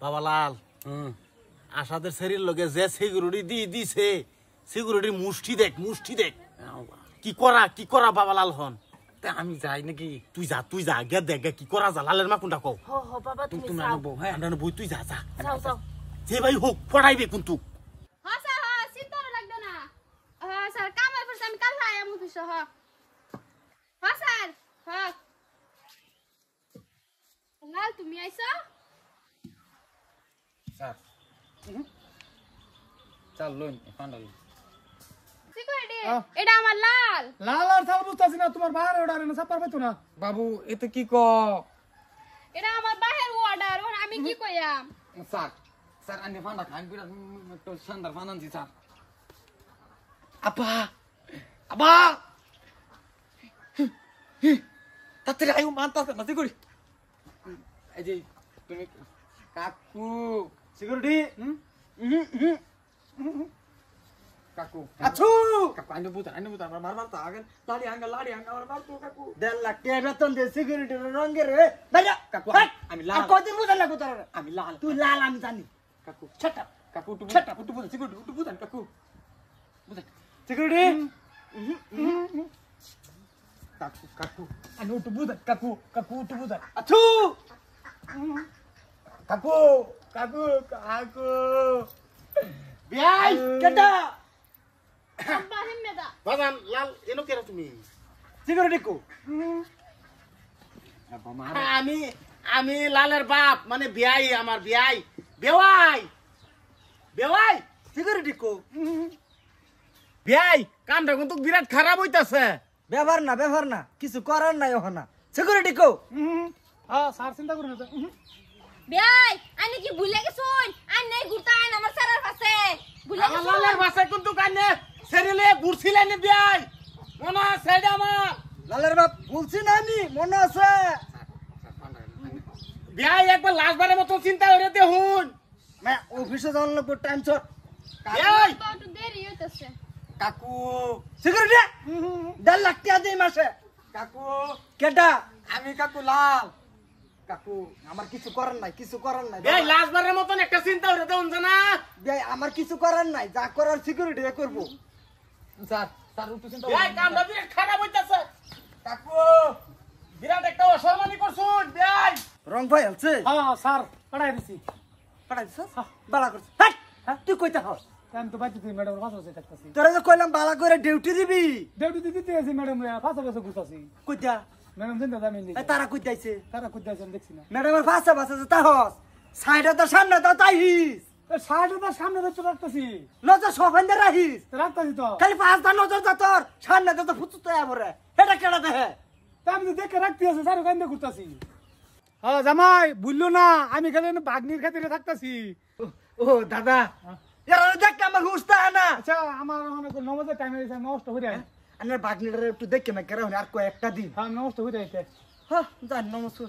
বাবালাল আশাদের শরীর লগে যে সিকিউরিটি দিছে সিকিউরিটির মুষ্টি দেখ কি করা বাবালাল হন আমি যাই নাকি তুই যা গে দেখ কি করা যা লালের মা কোনটা কও বাবা তুমি তুমি আনবো হ্যাঁ আমরা বই তুই যা যাও যে ভাই হোক পড়াইবে কিন্তু হ্যাঁ স্যার হ্যাঁ চিন্তা লাগবে না হ্যাঁ স্যার কাম হয়ে পড়ছে আমি কাল আয়াম অফিসে হ্যাঁ হ্যাঁ স্যার হ্যাঁ লাল তুমি আইছো স্যার চল লোন ফান্ডাল সিকিউরিটি এটা আমার লাল লাল আর চাল বুঝতাছি না তোমার বাইরে ওড়ারে না সাপার পাইতো না বাবু এতে কি ক এটা আমার বাহির অর্ডার আমি কি কইয়াম স্যার স্যার আনি ফান্ডা খান বিরাট তো শানদার ফানানছি স্যার আবা তাতে আয়ু মানতাছ না সিকিউরি এই যে তুমি কাকু সিকিউরিটি কাকু আছু কাকু আইনো বুতা মার তা আগে লাড়ি আঙ্গা মার তো কাকু 1.5 লাখ টাকা বেতন দে সিকিউরিটি রঙের রে ভাইয়া কাকু আমি লাল আর কতদিন বুঝা লাগো তোর আমি লাল তুই লাল আমি জানি কাকু ছাটা কাকু উঠু বুঝা সিকিউরিটি উঠু বুঝান কাকু বুঝা সিকিউরিটি কাকু আমি উঠু বুঝা কাকু উঠু বুঝা আছু কাকু বিয়াই কেটা আব্বা হিম্মেদা বাজান লাল এনো কেরা তুমি সিকিউরিটি কো আমি লালের বাপ মানে আমার বেওয়াই সিকিউরিটি কো কামটা কিন্তু বিরাট খারাপ হইতাছে ব্যবহার না কিছু করার নাই ওখানে সিকিউরিটি কো হ্যাঁ স্যার চিন্তা করুন না বেয়াই আনি কি ভুলে গেছুন আই নেই ঘুরতা আইন আমার স্যারের পাশে ভুলে আমার লালের বাসায় কিন্তু কানে সেরিলে ঘুরছিলেন বিয়াই মনে আছে এটা আমার লালের বাপ বলছি না আমি মনে আছে বিয়াই একবার লাস্টবারের মতো চিন্তা করে দেখুন मैं ऑफिस जाऊन लगो टाइम छ বিয়াই একটু দেরি হইতাছে কাকু सिक्युरिटी 1.5 लाख টাকা দেই মাসে কাকু কেটা আমি কাকু লাল কাকু আমার কিছু করার নাই বিয়াই লাস্টবারের মতন একটা চিন্তা করে দেখুন না ভাই আমার কিছু করার নাই যা করার সিকিউরিটি করব স্যার উঠু চিন্তা বিয়াই কামটা বিরাট খারাপ হইতাছে কাকু বিরাট একটা অসম্মানি করছুন বিয়াই রং ভাই আছে হ্যাঁ স্যার পড়াই দিছি পড়াই দিছ বালা করছ হাট তুই কইতা হ আমি তো বাইতে ম্যাডাম ফাঁসে থাকতাছি তোরা যে কইলাম বালা করে ডিউটি দিবি ডিউটি দিতে আছি ম্যাডাম ফাঁসে ঘুরতাছি কইতা ম্যাডাম চিন্তা জানি তারা কইতাইছে তারা খুঁজতেছেন দেখছি না ম্যাডামের ফাঁসে তা হস সাইডে তো সামনে তো তাইহিস সাইডে তো সামনে তো রাখতেছি নজর সফাইন্দে রাখিস রাখতেছি তো খালি 5 টা নজর যা তোর সামনে তো ফুচুতে আবরে এটা কেডা দেহে তা আমি তো দেখে রাখতে আছি স্যার কান্দে ঘুরতাছি হ্যাঁ জামাই বুঝলো না আমি খালি বাগনির খাতিরে থাকতাছি ও দাদা এরা দেখ আমার হুস্তা না আচ্ছা আমার নমাজের টাইম হয়েছে নষ্ট হয়ে যায় আনার বাগনিটারে একটু দেখে না কেরা আর কয়েকটা দিন হ্যাঁ নষ্ট হয়ে যায় হ্যাঁ জান নমস্কার